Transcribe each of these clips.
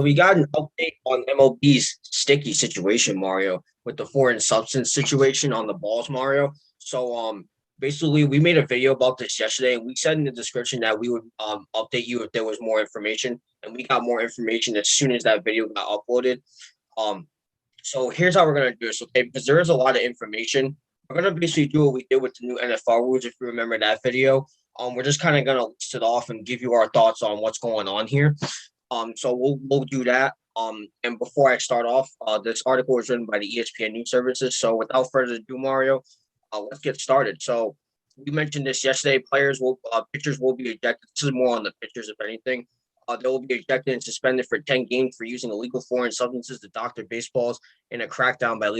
we got an update on MLB's sticky situation, Mario, with the foreign substance situation on the balls, Mario. Basically we made a video about this yesterday and we said in the description that we would update you if there was more information. And we got more information as soon as that video got uploaded. Um so here's how we're gonna do this, okay? Because there is a lot of information. We're gonna basically do what we did with the new NFL rules, if you remember that video. We're just kind of gonna list it off and give you our thoughts on what's going on here. So we'll do that. And before I start off, this article was written by the ESPN News Services. So without further ado, Mario, let's get started. So we mentioned this yesterday. Pitchers will be ejected. This is more on the pitchers, if anything. They will be ejected and suspended for 10 games for using illegal foreign substances to doctor baseballs in a crackdown by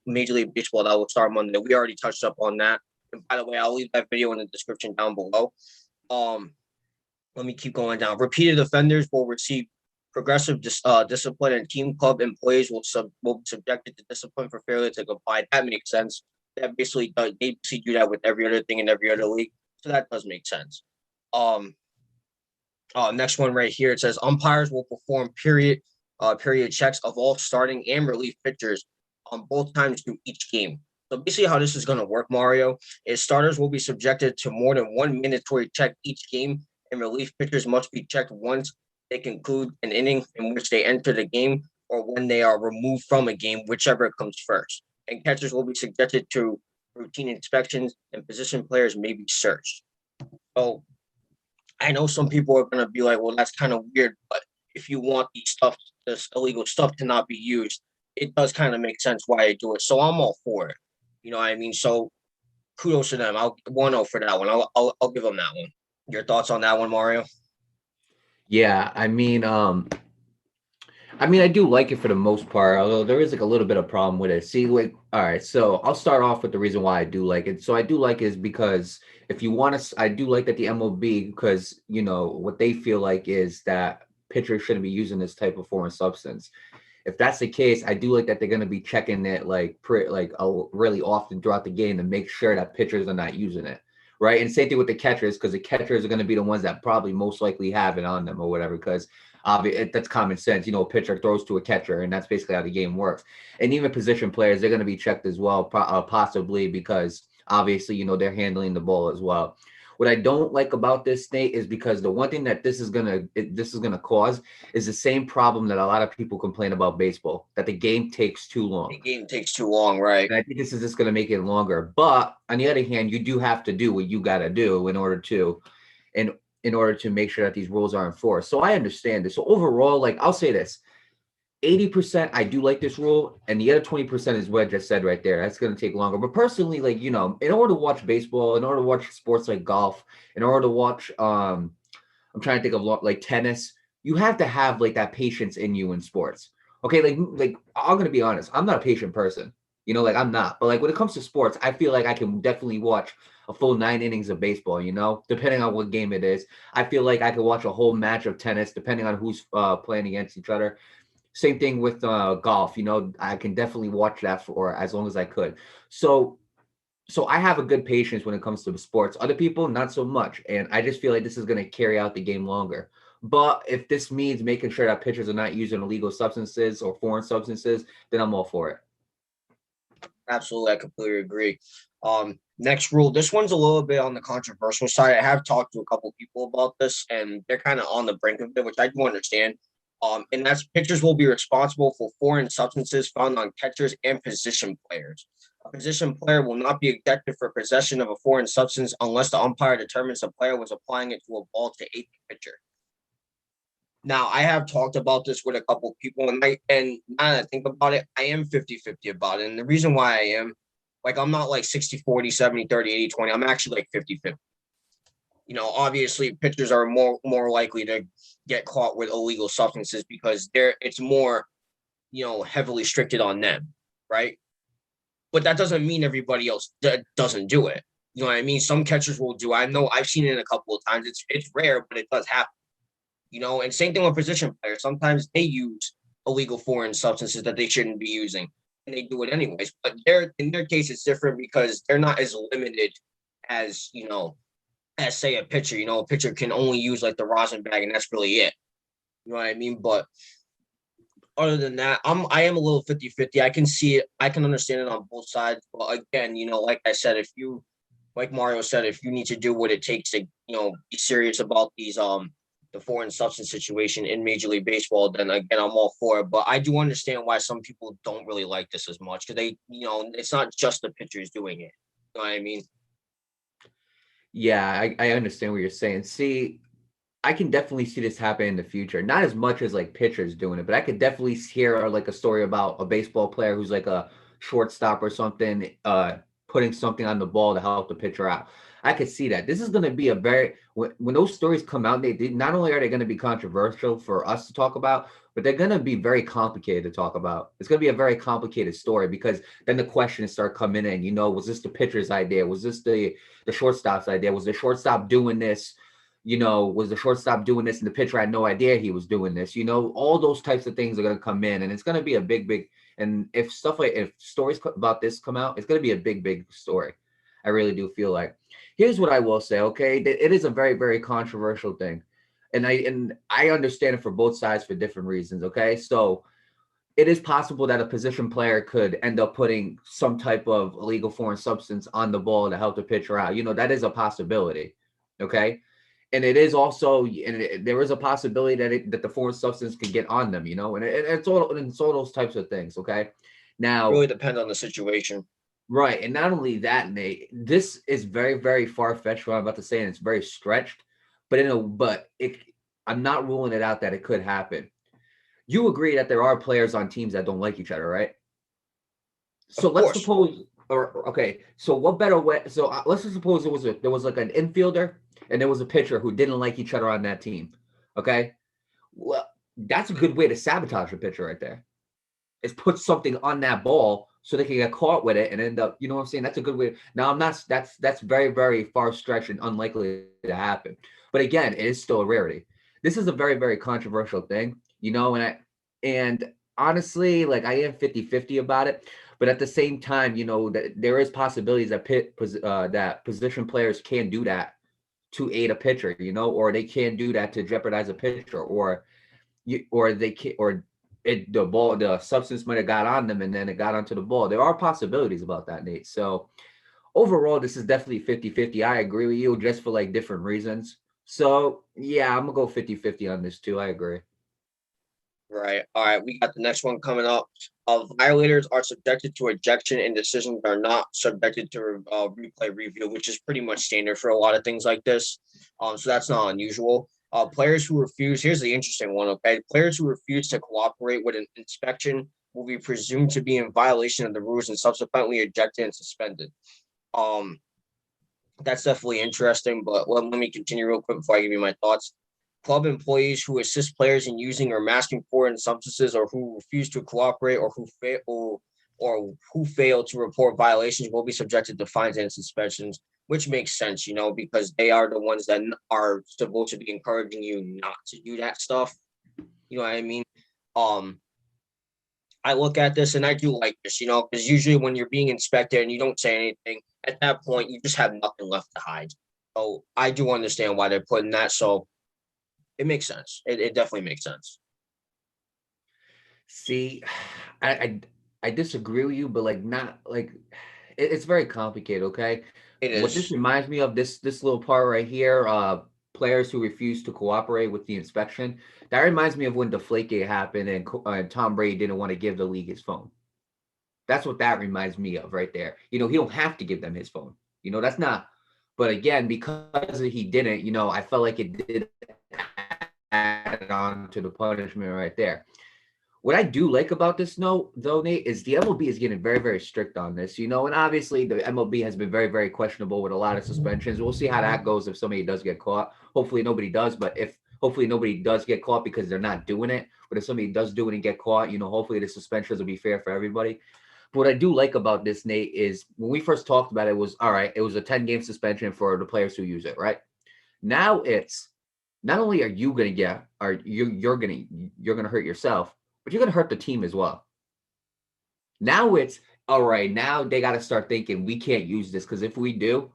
Major League Baseball that will start Monday. We already touched up on that. And by the way, I'll leave that video in the description down below. Let me keep going down. Repeated offenders will receive progressive discipline, and team club employees will be subjected to discipline for failure to comply. That makes sense. That basically does. They basically do that with every other thing in every other league, so that does make sense. Next one right here. It says umpires will perform period checks of all starting and relief pitchers on both times through each game. So basically how this is going to work, Mario, is starters will be subjected to more than one mandatory check each game, and relief pitchers must be checked once they conclude an inning in which they enter the game or when they are removed from a game, whichever comes first. And catchers will be subjected to routine inspections, and position players may be searched. So I know some people are going to be like, well, that's kind of weird, but if you want this illegal stuff to not be used, it does kind of make sense why they do it. So I'm all for it. You know what I mean? So kudos to them. I'll 1-0 for that one. I'll give them that one. Your thoughts on that one, Mario? Yeah, I do like it for the most part, although there is like a little bit of problem with it. See, like, all right, so I'll start off with the reason why I do like it. So I do like it is because if you want to, I do like that the MLB, because what they feel like is that pitchers shouldn't be using this type of foreign substance. If that's the case, I do like that they're going to be checking it really often throughout the game to make sure that pitchers are not using it, right? And same thing with the catchers, because the catchers are going to be the ones that probably most likely have it on them or whatever, because that's common sense. A pitcher throws to a catcher, and that's basically how the game works. And even position players, they're going to be checked as well, possibly because obviously, they're handling the ball as well. What I don't like about this state is because the one thing that this is gonna cause is the same problem that a lot of people complain about baseball, that the game takes too long. The game takes too long, right? And I think this is just going to make it longer. But on the other hand, you do have to do what you got to do in order to make sure that these rules are enforced. So I understand this. So overall, like, I'll say this: 80% I do like this rule, and the other 20% is what I just said right there. That's going to take longer. But personally, like, in order to watch baseball, in order to watch sports like golf, in order to watch I'm trying to think of like tennis, you have to have like that patience in you in sports. Okay, like I'm gonna be honest, I'm not a patient person. Like, I'm not. But like when it comes to sports, I feel like I can definitely watch a full 9 innings of baseball, depending on what game it is. I feel like I could watch a whole match of tennis, depending on who's playing against each other. Same thing with golf. I can definitely watch that for as long as I could. So I have a good patience when it comes to sports. Other people, not so much. And I just feel like this is going to carry out the game longer. But if this means making sure that pitchers are not using illegal substances or foreign substances, then I'm all for it. Absolutely, I completely agree. Next rule. This one's a little bit on the controversial side. I have talked to a couple people about this, and they're kind of on the brink of it, which I do understand. And that's pitchers will be responsible for foreign substances found on catchers and position players. A position player will not be ejected for possession of a foreign substance unless the umpire determines the player was applying it to a ball to aid the pitcher. Now, I have talked about this with a couple of people, and now that I think about it, I am 50-50 about it. And the reason why I am, like, I'm not like 60-40, 70-30, 80-20. I'm actually like 50-50. Obviously pitchers are more likely to get caught with illegal substances because it's more, heavily restricted on them, right? But that doesn't mean everybody else doesn't do it. You know what I mean? Some catchers will do. I know I've seen it a couple of times. It's rare, but it does happen. And same thing with position players. Sometimes they use illegal foreign substances that they shouldn't be using, and they do it anyways. But in their case, it's different because they're not as limited as as say a pitcher. A pitcher can only use like the rosin bag, and that's really it. You know what I mean? But other than that, I am a little 50-50. I can see it, I can understand it on both sides. But again, like I said, if you like Mario said, if you need to do what it takes to, be serious about these the foreign substance situation in Major League Baseball, then again I'm all for it. But I do understand why some people don't really like this as much because it's not just the pitchers doing it. You know what I mean? Yeah, I understand what you're saying. See, I can definitely see this happen in the future. Not as much as like pitchers doing it, but I could definitely hear like a story about a baseball player who's like a shortstop or something, putting something on the ball to help the pitcher out. I could see that. This is going to be a very when those stories come out, they not only are they going to be controversial for us to talk about, but they're going to be very complicated to talk about. It's going to be a very complicated story because then the questions start coming in. Was this the pitcher's idea? Was this the shortstop's idea? Was the shortstop doing this? Was the shortstop doing this and the pitcher had no idea he was doing this? All those types of things are going to come in, and it's going to be a big, and if stories about this come out, it's going to be a big story. I really do feel like. Here's what I will say, okay? It is a very, very controversial thing. And I understand it for both sides for different reasons, okay? So it is possible that a position player could end up putting some type of illegal foreign substance on the ball to help the pitcher out. That is a possibility, okay? And it is also, there is a possibility that the foreign substance can get on them, and it's all those types of things. Okay, now, Really depends on the situation. right, and not only that, Nate, this is very, very far fetched. What I'm about to say, and it's very stretched, I'm not ruling it out that it could happen. You agree that there are players on teams that don't like each other, right? So Of let's course. suppose, or okay, so what better way? So let's just suppose there was like an infielder and there was a pitcher who didn't like each other on that team. Okay, well, that's a good way to sabotage a pitcher right there. Is put something on that ball so they can get caught with it and end up. You know what I'm saying? That's a good way. Now I'm not. That's very, very far stretched and unlikely to happen. But again, it is still a rarity. This is a very, very controversial thing. And honestly, like I am 50-50 about it. But at the same time, that there is possibilities that position players can do that to aid a pitcher, or they can do that to jeopardize a pitcher, or they can, or the substance might have got on them and then it got onto the ball. There are possibilities about that, Nate. So overall, this is definitely 50-50. I agree with you just for like different reasons. So yeah, I'm gonna go 50-50 on this too. I agree. Right. All right. We got the next one coming up. Violators are subjected to ejection and decisions are not subjected to replay review, which is pretty much standard for a lot of things like this. So that's not unusual. Players who refuse, here's the interesting one, okay? Players who refuse to cooperate with an inspection will be presumed to be in violation of the rules and subsequently ejected and suspended. Um, that's definitely interesting, but let me continue real quick before I give you my thoughts. Club employees who assist players in using or masking foreign substances or who refuse to cooperate or who fail to report violations will be subjected to fines and suspensions, which makes sense, because they are the ones that are supposed to be encouraging you not to do that stuff. You know what I mean? Um, I look at this and I do like this, because usually when you're being inspected and you don't say anything, at that point you just have nothing left to hide. So I do understand why they're putting that. So it makes sense. It definitely makes sense. See, I, I I disagree with you, but like not like it's very complicated. Okay, It what this is. reminds me of this little part right here, players who refuse to cooperate with the inspection. That reminds me of when Deflategate happened and Tom Brady didn't want to give the league his phone. That's what that reminds me of right there. He don't have to give them his phone. That's not. But again, because he didn't, I felt like it did add on to the punishment right there. What I do like about this note, though, Nate, is the MLB is getting very, very strict on this, and obviously the MLB has been very, very questionable with a lot of suspensions. We'll see how that goes if somebody does get caught. Hopefully nobody does, but if hopefully nobody does get caught because they're not doing it. But if somebody does do it and get caught, hopefully the suspensions will be fair for everybody. But what I do like about this, Nate, is when we first talked about it, was all right, it was a 10-game suspension for the players who use it, right? Now it's not only are you gonna get, are you're gonna hurt yourself, but you're gonna hurt the team as well. Now it's all right. Now they got to start thinking we can't use this because if we do,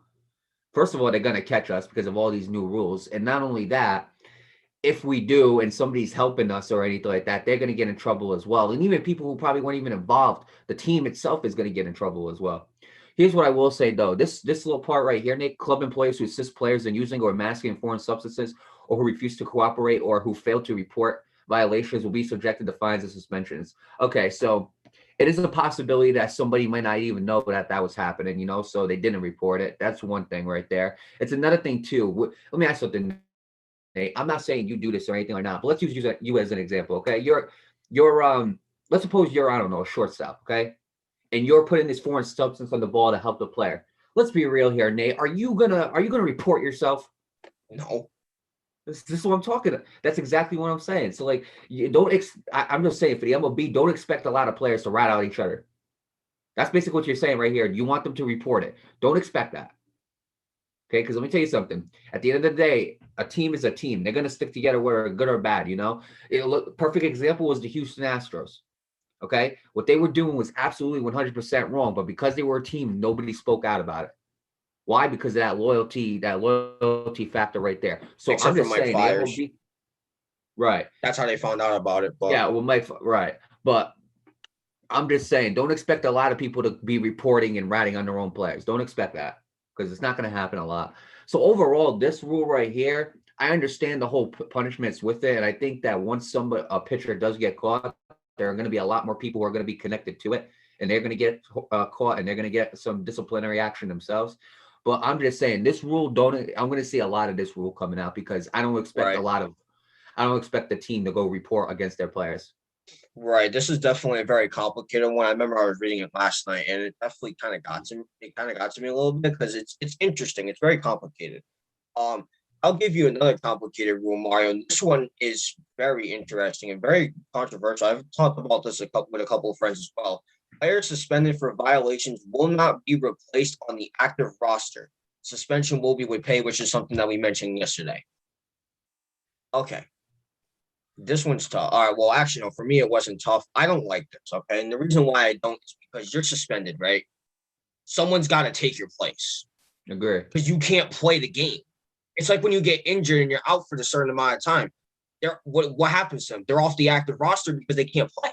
first of all, they're gonna catch us because of all these new rules, and not only that, if we do and somebody's helping us or anything like that, they're going to get in trouble as well. And even people who probably weren't even involved, the team itself is going to get in trouble as well. Here's what I will say though. This little part right here, Nick, club employees who assist players in using or masking foreign substances or who refuse to cooperate or who fail to report violations will be subjected to fines and suspensions. Okay, so it is a possibility that somebody might not even know that that was happening, so they didn't report it. That's one thing right there. It's another thing too. Let me ask something. I'm not saying you do this or anything or not, but let's use you as an example. Okay, you're let's suppose you're, I don't know, a shortstop. Okay, and you're putting this foreign substance on the ball to help the player. Let's be real here, Nate. Are you gonna report yourself? No. This is what I'm talking about. That's exactly what I'm saying. So like, you don't. I'm just saying for the MLB, don't expect a lot of players to rat out each other. That's basically what you're saying right here. You want them to report it. Don't expect that. Okay, because let me tell you something. At the end of the day, a team is a team. They're gonna stick together, whether good or bad. Perfect example was the Houston Astros. Okay, what they were doing was absolutely 100% wrong, but because they were a team, nobody spoke out about it. Why? Because of that loyalty factor right there. So Except I'm for just Mike saying, the Fires. MLB, right? That's how they found out about it. But Yeah, well, right, but I'm just saying, don't expect a lot of people to be reporting and ratting on their own players. Don't expect that because it's not going to happen a lot. So overall, this rule right here, I understand the whole punishments with it, and I think that once a pitcher does get caught, there are going to be a lot more people who are going to be connected to it, and they're going to get caught, and they're going to get some disciplinary action themselves. But I'm just saying, this rule I'm going to see a lot of this rule coming out because I don't expect right. I don't expect the team to go report against their players. Right. This is definitely a very complicated one. I remember I was reading it last night and it definitely kind of got to me. It kind of got to me a little bit because it's interesting. It's very complicated. Um, I'll give you another complicated rule, Mario. And this one is very interesting and very controversial. I've talked about this with a couple of friends as well. Players suspended for violations will not be replaced on the active roster. Suspension will be with pay, which is something that we mentioned yesterday. Okay. This one's tough. All right. Well, actually, no, for me, it wasn't tough. I don't like this. Okay. And the reason why I don't is because you're suspended, right? Someone's got to take your place Agree. because you can't play the game. It's like when you get injured and you're out for a certain amount of time. What happens to them? They're off the active roster because they can't play.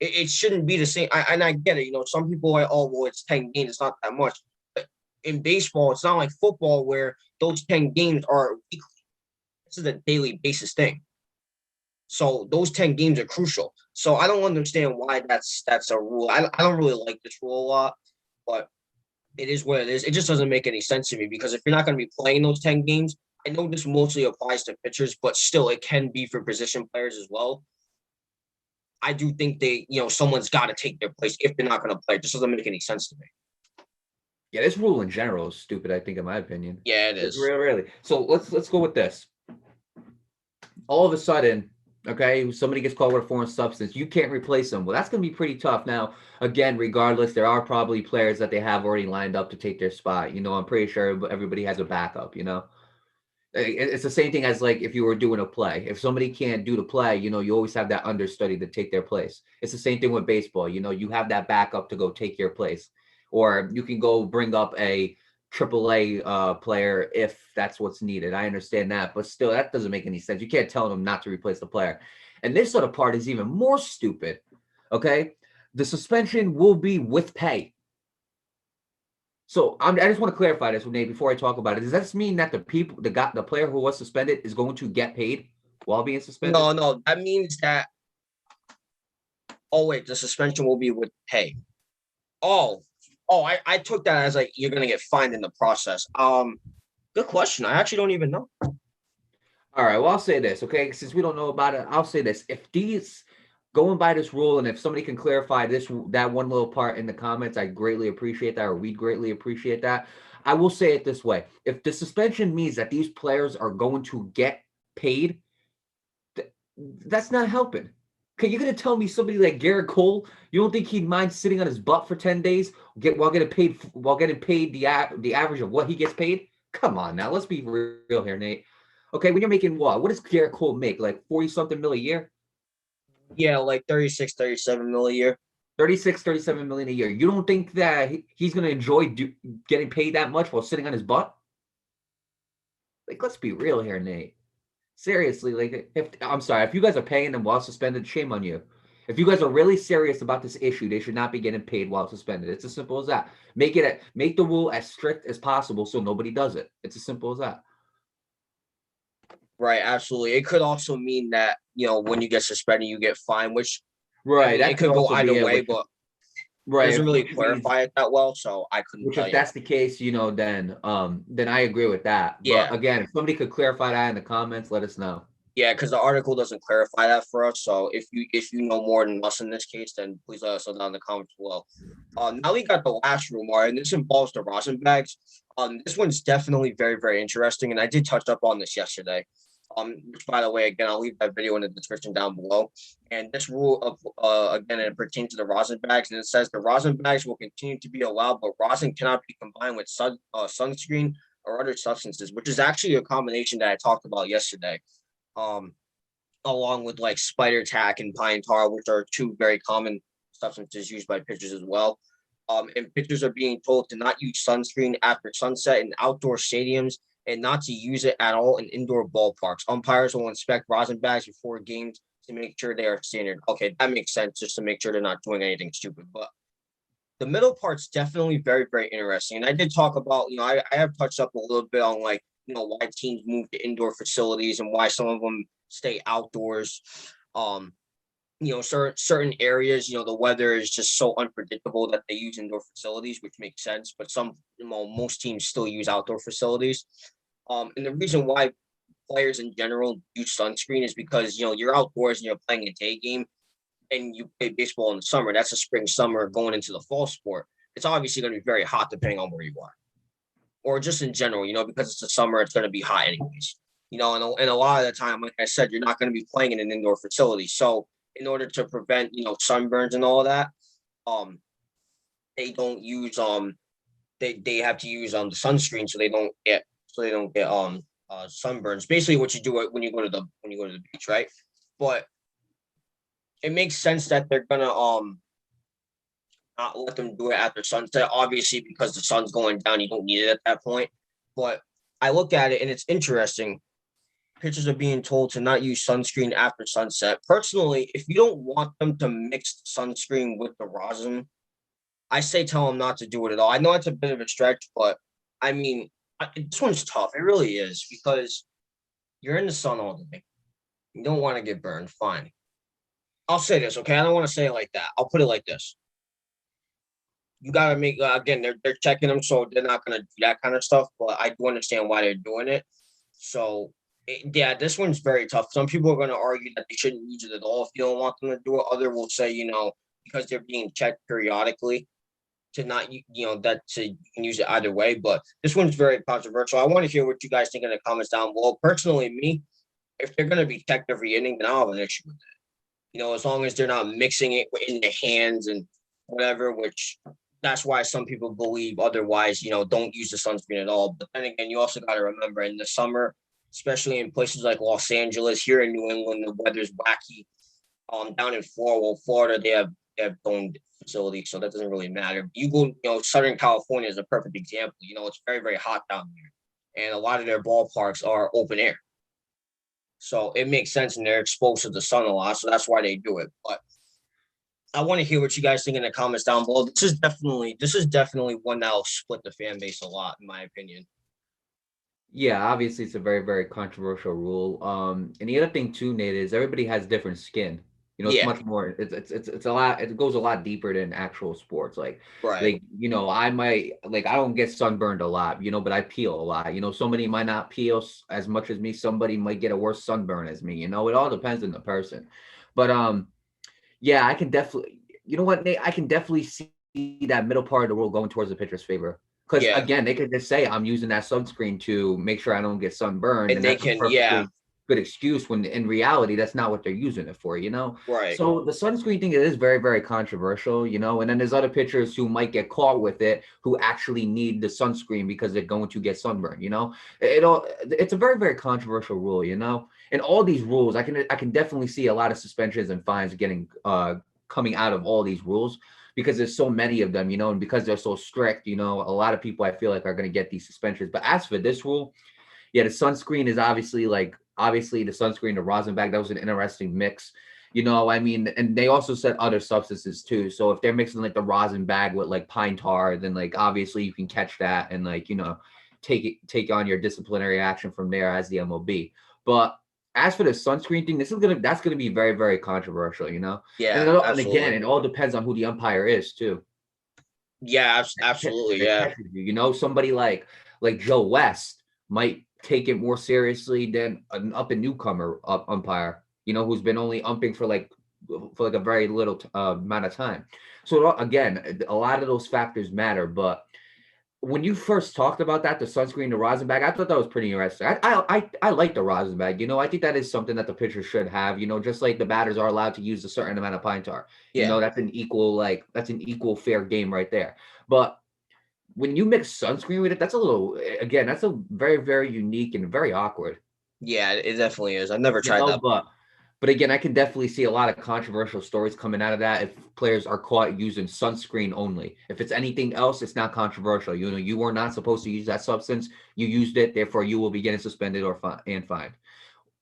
It shouldn't be the same. And I get it. Some people are like, oh, well, it's 10 games. It's not that much. But in baseball, it's not like football where those 10 games are weekly. This is a daily basis thing. So those 10 games are crucial. So I don't understand why that's a rule. I don't really like this rule a lot, but it is what it is. It just doesn't make any sense to me because if you're not going to be playing those 10 games, I know this mostly applies to pitchers, but still it can be for position players as well. I do think someone's got to take their place if they're not going to play. It just doesn't make any sense to me. Yeah, this rule in general is stupid, I think, in my opinion. Yeah, it is. Really. So let's go with this. All of a sudden, okay, somebody gets caught with a foreign substance, you can't replace them. Well, that's going to be pretty tough. Now, again, regardless, there are probably players that they have already lined up to take their spot. I'm pretty sure everybody has a backup. It's the same thing as like if you were doing a play. If somebody can't do the play, you always have that understudy to take their place. It's the same thing with baseball. You have that backup to go take your place, or you can go bring up a AAA player if that's what's needed. I understand that, but still, that doesn't make any sense. You can't tell them not to replace the player. And this sort of part is even more stupid. Okay, the suspension will be with pay. So I just want to clarify this, Nate, before I talk about it. Does that mean that the player who was suspended is going to get paid while being suspended? No, that means that. Oh wait, the suspension will be with pay. Oh, I took that as like you're gonna get fined in the process. Good question. I actually don't even know. All right, well, I'll say this, okay? Since we don't know about it, I'll say this. If these going by this rule, and if somebody can clarify that one little part in the comments, I greatly appreciate that, or we'd greatly appreciate that. I will say it this way. If the suspension means that these players are going to get paid, that's not helping. Okay, you're gonna tell me somebody like Garrett Cole, you don't think he'd mind sitting on his butt for 10 days while getting paid the average of what he gets paid? Come on now, let's be real here, Nate. Okay, when you're making what does Garrett Cole make? Like 40-something million a year? Yeah, like 36, 37 mil a year. 36, 37 million a year. You don't think that he's going to enjoy getting paid that much while sitting on his butt? Like, let's be real here, Nate. Seriously, like if I'm sorry, if you guys are paying them while suspended, shame on you. If you guys are really serious about this issue, they should not be getting paid while suspended. It's as simple as that. Make the rule as strict as possible so nobody does it. It's as simple as that. Right, absolutely. It could also mean that, when you get suspended, you get fined, which I Right. mean, it That could could go also either be it, way, but it right, doesn't really which means clarify it that well, so I couldn't which tell if you. that's the case, then I agree with that. But Yeah, again, if somebody could clarify that in the comments, let us know. yeah, because the article doesn't clarify that for us. So if you know more than us in this case, then please let us know down in the comments below. Now we got the last rumor, and this involves the rosin bags. This one's definitely very, very interesting, and I did touch up on this yesterday. Which by the way, again, I'll leave that video in the description down below. And this rule of again, it pertains to the rosin bags, and it says the rosin bags will continue to be allowed, but rosin cannot be combined with sunscreen or other substances, which is actually a combination that I talked about yesterday. Um, Along with like spider tack and pine tar, which are two very common substances used by pitchers as well. And pitchers are being told to not use sunscreen after sunset in outdoor stadiums and not to use it at all in indoor ballparks. Umpires will inspect rosin bags before games to make sure they are standard. Okay, that makes sense, just to make sure they're not doing anything stupid. But the middle part's definitely very, very interesting. And I did talk about, I have touched up a little bit on like, why teams move to indoor facilities and why some of them stay outdoors. Um, certain areas, the weather is just so unpredictable that they use indoor facilities, which makes sense. But most teams still use outdoor facilities. And the reason why players in general use sunscreen is because you're outdoors and you're playing a day game, and you play baseball in the summer. That's a spring, summer going into the fall sport. It's obviously going to be very hot depending on where you are, or just in general. Because it's the summer, it's going to be hot anyways. And a lot of the time, like I said, you're not going to be playing in an indoor facility. So in order to prevent sunburns and all of that, um, they don't use they have to use the sunscreen so they don't get sunburns. Basically, what you do when you go to the beach, right? But it makes sense that they're gonna not let them do it after sunset. Obviously, because the sun's going down, you don't need it at that point. But I look at it and it's interesting. Pitchers are being told to not use sunscreen after sunset. Personally, if you don't want them to mix sunscreen with the rosin, I say tell them not to do it at all. I know it's a bit of a stretch, but I mean, this one's tough. It really is, because you're in the sun all day. You don't want to get burned. Fine. I'll say this, okay? I don't want to say it like that. I'll put it like this. You got to make, again, they're checking them, so they're not going to do that kind of stuff, but I do understand why they're doing it. So, yeah, this one's very tough. Some people are going to argue that they shouldn't use it at all if you don't want them to do it. Other will say, because they're being checked periodically, to not, that to you can use it either way. But this one's very controversial. I want to hear what you guys think in the comments down below. Personally, me, if they're going to be checked every inning, then I'll have an issue with it. As long as they're not mixing it in the hands and whatever, which that's why some people believe otherwise, don't use the sunscreen at all. But then again, you also got to remember in the summer, especially in places like Los Angeles, here in New England, the weather's wacky. Down in Florida, they have domed facilities, so that doesn't really matter. You go, Southern California is a perfect example. It's very, very hot down there, and a lot of their ballparks are open air. So it makes sense, and they're exposed to the sun a lot, so that's why they do it. But I want to hear what you guys think in the comments down below. This is definitely one that'll split the fan base a lot, in my opinion. Yeah, obviously it's a very, very controversial rule. And the other thing too, Nate, is everybody has different skin. It's Yeah, much more. It's a lot. It goes a lot deeper than actual sports. right. I might I don't get sunburned a lot, but I peel a lot. Somebody might not peel as much as me. Somebody might get a worse sunburn as me. It all depends on the person. But yeah, I can definitely. You know what, Nate? I can definitely see that middle part of the rule going towards the pitcher's favor. Because Yeah, again, they could just say I'm using that sunscreen to make sure I don't get sunburned, and and they that's a can, yeah, perfectly good excuse when in reality that's not what they're using it for. right. So the sunscreen thing is very, very controversial. And then there's other pitchers who might get caught with it who actually need the sunscreen because they're going to get sunburned. It's a very, very controversial rule. And all these rules, I can definitely see a lot of suspensions and fines getting coming out of all these rules because there's so many of them, and because they're so strict, a lot of people I feel like are going to get these suspensions. But as for this rule, yeah, the sunscreen is obviously obviously the sunscreen, the rosin bag, that was an interesting mix. I mean, and they also said other substances too. So if they're mixing like the rosin bag with like pine tar, then like obviously you can catch that and like, take on your disciplinary action from there as the MLB. But as for the sunscreen thing, that's gonna be very, very controversial, Yeah, and again, absolutely. it all depends on who the umpire is too. Yeah, That absolutely. that Yeah. catches you. Somebody like Joe West might take it more seriously than an up and newcomer umpire, who's been only umping for like a very little amount of time. So again, a lot of those factors matter. But when you first talked about that, the sunscreen, the rosin bag, I thought that was pretty interesting. I like the rosin bag. I think that is something that the pitchers should have. Just like the batters are allowed to use a certain amount of pine tar. Yeah. That's an equal fair game right there. But when you mix sunscreen with it, that's a very, very unique and very awkward. Yeah, it definitely is. I've never You tried know, that. but again, I can definitely see a lot of controversial stories coming out of that if players are caught using sunscreen only. If it's anything else, it's not controversial. You were not supposed to use that substance. You used it, therefore you will be getting suspended or fined,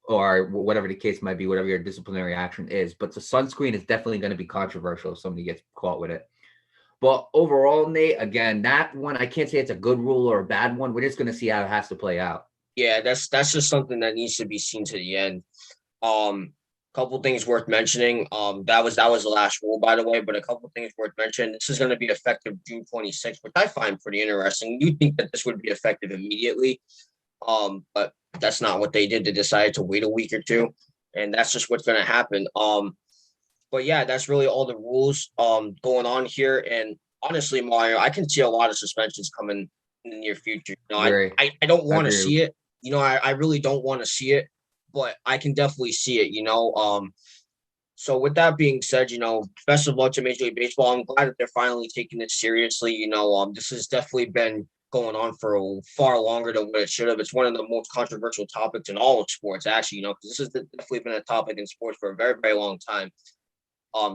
or whatever the case might be, whatever your disciplinary action is. But the sunscreen is definitely going to be controversial if somebody gets caught with it. But overall, Nate, again, that one I can't say it's a good rule or a bad one. We're just going to see how it has to play out. Yeah, that's just something that needs to be seen to the end. Couple things worth mentioning. That was the last rule, by the way, but a couple things worth mentioning. This is going to be effective June 26th, which I find pretty interesting. You think that this would be effective immediately, but that's not what they did. They decided to wait a week or two, and that's just what's going to happen. But yeah, that's really all the rules going on here. And honestly, Mario, I can see a lot of suspensions coming in the near future. Agree. I don't I want to agree. see it. I really don't want to see it, but I can definitely see it. So with that being said, best of luck to Major League Baseball. I'm glad that they're finally taking this seriously. This has definitely been going on for far longer than what it should have. It's one of the most controversial topics in all of sports, actually. Because this has definitely been a topic in sports for a very, very long time.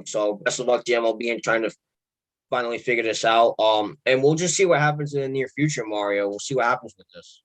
So best of luck to MLB and trying to finally figure this out. And we'll just see what happens in the near future, Mario. We'll see what happens with this.